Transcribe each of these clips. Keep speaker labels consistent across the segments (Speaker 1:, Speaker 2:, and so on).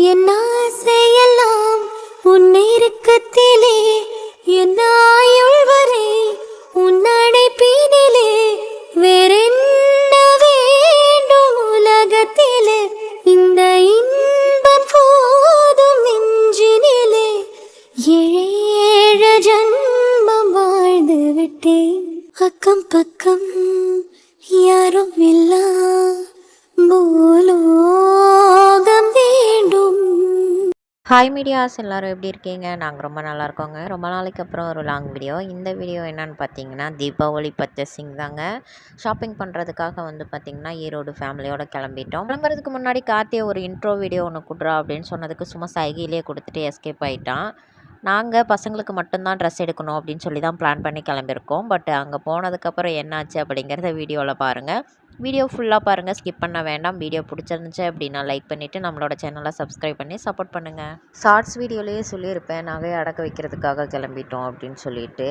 Speaker 1: என் ஆசையெல்லாம் உன் நெருக்கத்திலே, என் ஆயுள் வரை உன் அணைப்பினிலே, வேறென்ன வேண்டும் உலகத்திலே, இந்த இன்பம் போதும் நெஞ்சினிலே. ஏழு ஜன்மம் வாழ்ந்து விட்டேன், அக்கம் பக்கம் யாரும் இல்லா பூலோகம் வேண்டும்.
Speaker 2: ஹாய் மீடியாஸ், எல்லோரும் எப்படி இருக்கீங்க? நாங்கள் ரொம்ப நல்லா இருக்கோங்க. ரொம்ப நாளைக்கு அப்புறம் ஒரு லாங் வீடியோ. இந்த வீடியோ என்னென்னு பார்த்தீங்கன்னா, தீபாவளி பர்ச்சேசிங் தாங்க. ஷாப்பிங் பண்ணுறதுக்காக வந்து பார்த்திங்கன்னா ஈரோடு ஃபேமிலியோடு கிளம்பிட்டோம். கிளம்புறதுக்கு முன்னாடி கார்த்தியை ஒரு இன்ட்ரோ வீடியோ ஒன்று கொடுறா அப்படின்னு சொன்னதுக்கு சும்மா சைகையிலே கொடுத்துட்டு எஸ்கேப் ஆகிட்டான். நாங்கள் பசங்களுக்கு மட்டும்தான் ட்ரெஸ் எடுக்கணும் அப்படின்னு சொல்லி தான் பிளான் பண்ணி கிளம்பியிருக்கோம். பட் அங்கே போனதுக்கப்புறம் என்னாச்சு அப்படிங்கிறத வீடியோவில் பாருங்கள். வீடியோ ஃபுல்லாக பாருங்கள், ஸ்கிப் பண்ண வேண்டாம். வீடியோ பிடிச்சிருந்துச்சு அப்படின்னா லைக் பண்ணிவிட்டு நம்மளோட சேனலை சப்ஸ்கிரைப் பண்ணி சப்போர்ட் பண்ணுங்கள். ஷார்ட்ஸ் வீடியோலேயே சொல்லியிருப்பேன், நகையை அடக்க வைக்கிறதுக்காக கிளம்பிட்டோம் அப்படின்னு சொல்லிட்டு.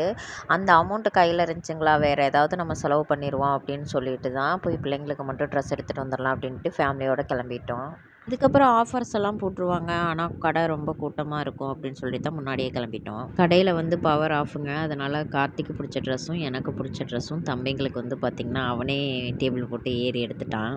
Speaker 2: அந்த அமௌண்ட்டு கையில் இருந்துச்சுங்களா, வேறு ஏதாவது நம்ம செலவு பண்ணிடுவோம் அப்படின்னு சொல்லிட்டு தான் போய் பிள்ளைங்களுக்கு மட்டும் ட்ரெஸ் எடுத்துகிட்டு வந்துடலாம் அப்படின்ட்டு ஃபேமிலியோடு கிளம்பிட்டோம். இதுக்கப்புறம் ஆஃபர்ஸ் எல்லாம் போட்டுருவாங்க, ஆனால் கடை ரொம்ப கூட்டமாக இருக்கும் அப்படின்னு சொல்லி தான் முன்னாடியே கிளம்பிட்டோம். கடையில் வந்து பவர் ஆஃபுங்க. அதனால் கார்த்திக்கு பிடிச்ச ட்ரெஸ்ஸும் எனக்கு பிடிச்ச ட்ரெஸ்ஸும் தம்பிங்களுக்கு வந்து பார்த்திங்கன்னா அவனே டேபிள் போட்டு ஏறி எடுத்துட்டான்.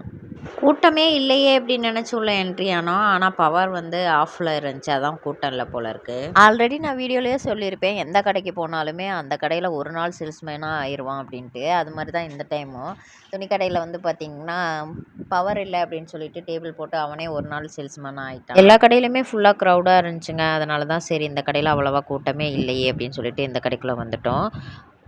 Speaker 2: கூட்டமே இல்லையே அப்படின்னு நினச்சி உள்ள என்ட்ரி ஆனோம். ஆனால் பவர் வந்து ஆஃபில் இருந்துச்சு, அதான் கூட்டம் இல்லை போல இருக்குது. ஆல்ரெடி நான் வீடியோலேயே சொல்லியிருப்பேன், எந்த கடைக்கு போனாலுமே அந்த கடையில் ஒரு நாள் சேல்ஸ்மேனாக ஆயிடுவான் அப்படின்ட்டு. அது மாதிரி தான் இந்த டைமும் துணி கடையில் வந்து பார்த்திங்கன்னா பவர் இல்லை அப்படின்னு சொல்லிட்டு டேபிள் போட்டு அவனே ஒரு நாள் சேல்ஸ்மேனாக ஆகிட்டான். எல்லா கடையிலுமே ஃபுல்லாக க்ரௌடாக இருந்துச்சுங்க. அதனால தான் சரி இந்த கடையில் அவ்வளோவா கூட்டமே இல்லையே அப்படின்னு சொல்லிட்டு இந்த கடைக்குள்ளே வந்துட்டோம்.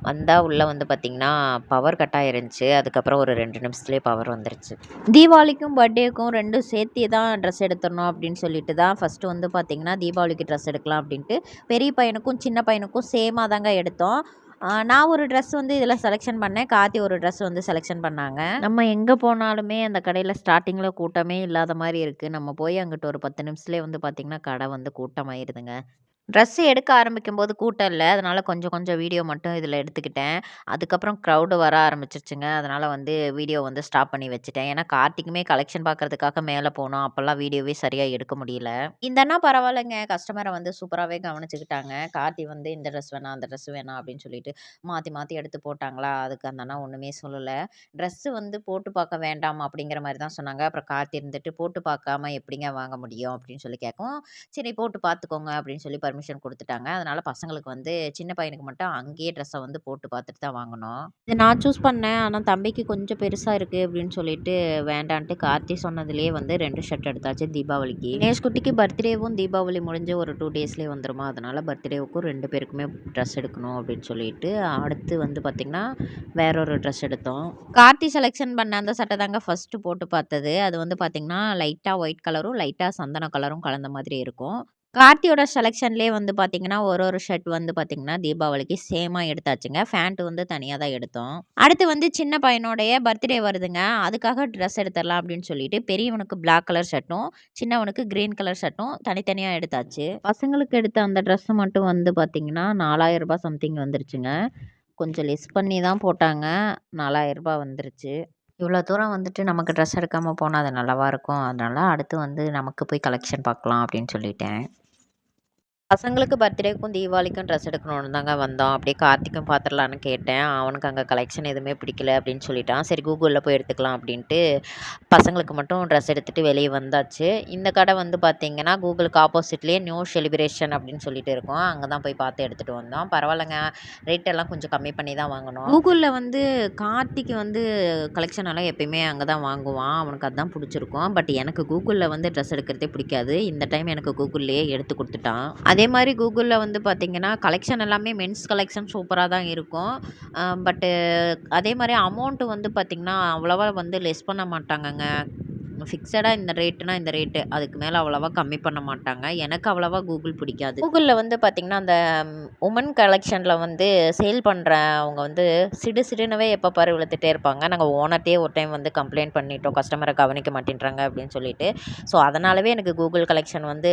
Speaker 2: வந்தால் உள்ளே வந்து பார்த்திங்கன்னா பவர் கட் ஆயிருந்துச்சு. அதுக்கப்புறம் ஒரு 2 நிமிஷத்துலேயே பவர் வந்துருச்சு. தீபாவளிக்கும் பர்த்டேக்கும் ரெண்டும் சேர்த்து தான் ட்ரெஸ் எடுத்துடணும் அப்படின்னு சொல்லிட்டு தான் ஃபஸ்ட்டு வந்து பார்த்திங்கன்னா தீபாவளிக்கு ட்ரெஸ் எடுக்கலாம் அப்படின்ட்டு பெரிய பையனுக்கும் சின்ன பையனுக்கும் சேமாக தாங்க எடுத்தோம். நான் ஒரு ட்ரெஸ் வந்து இதில் செலெக்ஷன் பண்ணேன், கார்த்தி ஒரு ட்ரெஸ் வந்து செலெக்ஷன் பண்ணாங்க. நம்ம எங்கே போனாலுமே அந்த கடையில் ஸ்டார்டிங்கில் கூட்டமே இல்லாத மாதிரி இருக்குது. நம்ம போய் அங்கிட்டு ஒரு 10 நிமிஷத்துலேயே வந்து பார்த்திங்கன்னா கடை வந்து கூட்டமாயிருதுங்க. ட்ரெஸ்ஸு எடுக்க ஆரம்பிக்கும்போது கூட்டம் இல்லை, அதனால் கொஞ்சம் கொஞ்சம் வீடியோ மட்டும் இதில் எடுத்துக்கிட்டேன். அதுக்கப்புறம் க்ரௌடு வர ஆரம்பிச்சிருச்சுங்க. அதனால் வந்து வீடியோ வந்து ஸ்டாப் பண்ணி வச்சுட்டேன். ஏன்னா கார்த்திக்குமே கலெக்ஷன் பார்க்குறதுக்காக மேலே போனோம். அப்போல்லாம் வீடியோவே சரியாக எடுக்க முடியல. இந்த அண்ணா பரவாயில்லைங்க, கஸ்டமரை வந்து சூப்பராகவே கவனிச்சுக்கிட்டாங்க. கார்த்தி வந்து இந்த ட்ரெஸ் வேணாம், அந்த ட்ரெஸ் வேணாம் அப்படின்னு சொல்லிட்டு மாற்றி மாற்றி எடுத்து போட்டாங்களா, அதுக்கு அந்த அண்ணா ஒன்றுமே சொல்லலை. ட்ரெஸ்ஸு வந்து போட்டு பார்க்க வேண்டாம் அப்படிங்கிற மாதிரி தான் சொன்னாங்க. அப்புறம் கார்த்தி இருந்துட்டு போட்டு பார்க்காம எப்படிங்க வாங்க முடியும் அப்படின்னு சொல்லி கேட்கும். சரி போட்டு பார்த்துக்கோங்க அப்படின்னு சொல்லி பர்மிஷன் கொடுத்துட்டாங்க. அதனால் பசங்களுக்கு வந்து சின்ன பையனுக்கு மட்டும் அங்கேயே ட்ரெஸ்ஸை வந்து போட்டு பார்த்துட்டு தான் வாங்கணும். இதை நான் சூஸ் பண்ணேன், ஆனால் தம்பிக்கு கொஞ்சம் பெருசாக இருக்குது அப்படின்னு சொல்லிட்டு வேண்டான்ட்டு கார்த்தி சொன்னதுலேயே வந்து 2 ஷர்ட் எடுத்தாச்சு தீபாவளிக்கு. தினேஷ் குட்டிக்கு பர்த்டேவும் தீபாவளி முடிஞ்சு ஒரு 2 டேஸ்லேயே வந்துருமா, அதனால் பர்த்டேவுக்கும் 2 பேருக்குமே ட்ரெஸ் எடுக்கணும் அப்படின்னு சொல்லிட்டு அடுத்து வந்து பார்த்திங்கன்னா வேற ஒரு ட்ரெஸ் எடுத்தோம். கார்த்தி செலெக்ஷன் பண்ண அந்த சட்டை தாங்க ஃபஸ்ட்டு போட்டு பார்த்தது. அது வந்து பார்த்திங்கன்னா லைட்டாக ஒயிட் கலரும் லைட்டாக சந்தன கலரும் கலந்த மாதிரி இருக்கும். கார்த்தியோட செலெக்ஷன்லேயே வந்து பார்த்திங்கன்னா ஒரு ஷர்ட் வந்து பார்த்திங்கன்னா தீபாவளிக்கு சேமாக எடுத்தாச்சுங்க. ஃபேண்ட்டு வந்து தனியாக தான் எடுத்தோம். அடுத்து வந்து சின்ன பையனோடைய பர்த்டே வருதுங்க, அதுக்காக ட்ரெஸ் எடுத்துடலாம் அப்படின்னு சொல்லிட்டு பெரியவனுக்கு பிளாக் கலர் ஷர்ட்டும் சின்னவனுக்கு க்ரீன் கலர் ஷர்ட்டும் தனித்தனியாக எடுத்தாச்சு. பசங்களுக்கு எடுத்த அந்த ட்ரெஸ்ஸு மட்டும் வந்து பார்த்திங்கன்னா 4000 ரூபாய் சம்திங் வந்துருச்சுங்க. கொஞ்சம் லெஸ் பண்ணி தான் போட்டாங்க, 4000 ரூபாய் வந்துருச்சு. இவ்வளோ தூரம் வந்துட்டு நமக்கு ட்ரெஸ் எடுக்காமல் போனால் அது நல்லாவா இருக்கும். அதனால் அடுத்து வந்து நமக்கு போய் கலெக்ஷன் பார்க்கலாம் அப்படின்னு சொல்லிட்டேன். பசங்களுக்கு பர்த்டேக்கும் தீபாவளிக்கும் ட்ரெஸ் எடுக்கணும்னு தாங்க வந்தோம். அப்படியே கார்த்திக்கும் பார்த்துடலான்னு கேட்டேன். அவனுக்கு அங்கே கலெக்ஷன் எதுவுமே பிடிக்கல அப்படின்னு சொல்லிட்டான். சரி கூகுளில் போய் எடுத்துக்கலாம் அப்படின்ட்டு பசங்களுக்கு மட்டும் ட்ரெஸ் எடுத்துகிட்டு வெளியே வந்தாச்சு. இந்த கடை வந்து பார்த்திங்கன்னா கூகுளுக்கு ஆப்போசிட்லேயே நியூ செலிப்ரேஷன் அப்படின்னு சொல்லிட்டு இருக்கோம். அங்கே தான் போய் பார்த்து எடுத்துகிட்டு வந்தோம். பரவாயில்லைங்க, ரேட்டெல்லாம் கொஞ்சம் கம்மி பண்ணி தான் வாங்கணும். கூகுளில் வந்து கார்த்திக்கு வந்து கலெக்ஷன் எல்லாம் எப்பயுமே அங்கே தான் வாங்குவான், அவனுக்கு அதுதான் பிடிச்சிருக்கும். பட் எனக்கு கூகுளில் வந்து ட்ரெஸ் எடுக்கிறதே பிடிக்காது. இந்த டைம் எனக்கு கூகுள்லேயே எடுத்து கொடுத்துட்டான். அதே மாதிரி கூகுளில் வந்து பார்த்திங்கன்னா கலெக்ஷன் எல்லாமே மென்ஸ் கலெக்ஷன் சூப்பராக தான் இருக்கும். பட்டு அதே மாதிரி அமௌண்ட்டு வந்து பார்த்திங்கன்னா அவ்வளோவா வந்து லெஸ் பண்ண மாட்டாங்கங்க. ஃபிக்ஸடாக இந்த ரேட்டுனா இந்த ரேட்டு, அதுக்கு மேலே அவ்வளோவா கம்மி பண்ண மாட்டாங்க. எனக்கு அவ்வளோவா கூகுள் பிடிக்காது. கூகுளில் வந்து பார்த்திங்கன்னா அந்த உமன் கலெக்ஷனில் வந்து சேல் பண்ணுறவங்க வந்து சிடு சிடுனவே எப்போ பாரு விழுத்துட்டே இருப்பாங்க. நாங்கள் ஓனர்ட்டே ஒரு டைம் வந்து கம்ப்ளைண்ட் பண்ணிட்டோம், கஸ்டமரை கவனிக்க மாட்டேன்றாங்க அப்படின்னு சொல்லிட்டு. ஸோ அதனாலவே எனக்கு கூகுள் கலெக்ஷன் வந்து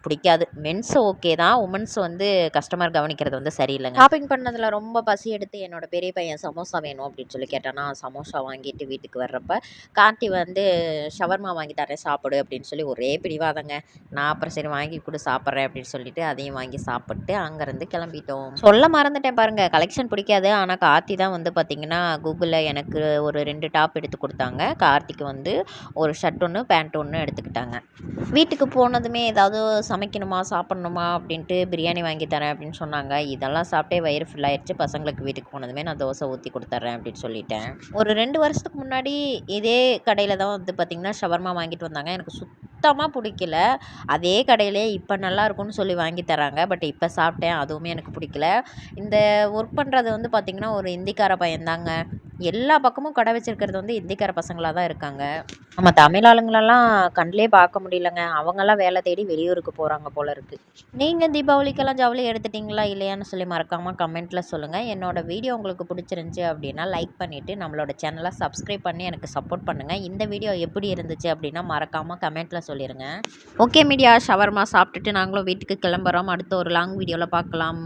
Speaker 2: பிடிக்காது. மென்ஸ் ஓகே தான், உமன்ஸ் வந்து கஸ்டமர் கவனிக்கிறது வந்து சரியில்லைங்க. ஷாப்பிங் பண்ணதில் ரொம்ப பசி எடுத்து என்னோட பெரிய பையன் சமோசா வேணும் அப்படின்னு சொல்லி கேட்டானா, சமோசா வாங்கிட்டு வீட்டுக்கு வர்றப்ப கார்த்தி வந்து ஷவர்மா வாங்கி தரேன் சாப்பிடு அப்படின்னு சொல்லி ஒரே பிடிவாதங்க. நான் அப்புறம் சரி வாங்கி கொடு சாப்பிட்றேன் அப்படின்னு சொல்லிட்டு அதையும் வாங்கி சாப்பிட்டு அங்கேருந்து கிளம்பிட்டோம். சொல்ல மறந்துட்டேன் பாருங்கள், கலெக்ஷன் பிடிக்காது. ஆனால் கார்த்தி தான் வந்து பார்த்திங்கன்னா கூகுளில் எனக்கு ஒரு 2 டாப் எடுத்து கொடுத்தாங்க. கார்த்திக்கு வந்து ஒரு ஷர்ட் ஒன்று பேண்ட் ஒன்று எடுத்துக்கிட்டாங்க. வீட்டுக்கு போனதுமே ஏதாவது சமைக்கணுமா சாப்பிட்ணுமா அப்படின்ட்டு பிரியாணி வாங்கி தரேன் அப்படின்னு சொன்னாங்க. இதெல்லாம் சாப்பிட்டே வயிறு ஃபுல்லாகிடுச்சு. பசங்களுக்கு வீட்டுக்கு போனதுமே நான் தோசை ஊற்றி கொடுத்துட்றேன் அப்படின்னு சொல்லிட்டேன். ஒரு 2 வருஷத்துக்கு முன்னாடி இதே கடையில் தான் வந்து பார்த்திங்கன்னா ஷவர்மா வாங்கிட்டு வந்தாங்க. எனக்கு சுத்தமாக பிடிக்கல. அதே கடையிலே இப்போ நல்லாயிருக்கும்னு சொல்லி வாங்கி தராங்க. பட் இப்போ சாப்பிட்டேன், அதுவுமே எனக்கு பிடிக்கல. இந்த ஒர்க் பண்ணுறது வந்து பார்த்திங்கன்னா ஒரு இந்திக்கார பையன்தாங்க. எல்லா பக்கமும் கடை வச்சிருக்கிறது வந்து இந்திக்கார பசங்களாக தான் இருக்காங்க. நம்ம தமிழ் ஆளுங்களெல்லாம் கண்ணிலே பார்க்க முடியலங்க. அவங்கெல்லாம் வேலை தேடி வெளியூருக்கு போகிறாங்க போல இருக்குது. நீங்கள் தீபாவளிக்கெல்லாம் ஜவுளி எடுத்துட்டிங்களா இல்லையான்னு சொல்லி மறக்காமல் கமெண்ட்டில் சொல்லுங்கள். என்னோட வீடியோ உங்களுக்கு பிடிச்சிருந்துச்சி அப்படின்னா லைக் பண்ணிவிட்டு நம்மளோட சேனலை சப்ஸ்கிரைப் பண்ணி எனக்கு சப்போர்ட் பண்ணுங்கள். இந்த வீடியோ எப்படி இருந்துச்சு அப்படின்னா மறக்காமல் கமெண்ட்டில் சொல்லிடுங்க. ஓகே மீடியா, ஷவர்மா சாப்பிட்டுட்டு நாங்களும் வீட்டுக்கு கிளம்புறோம். அடுத்த ஒரு லாங் வீடியோவில் பார்க்கலாம்.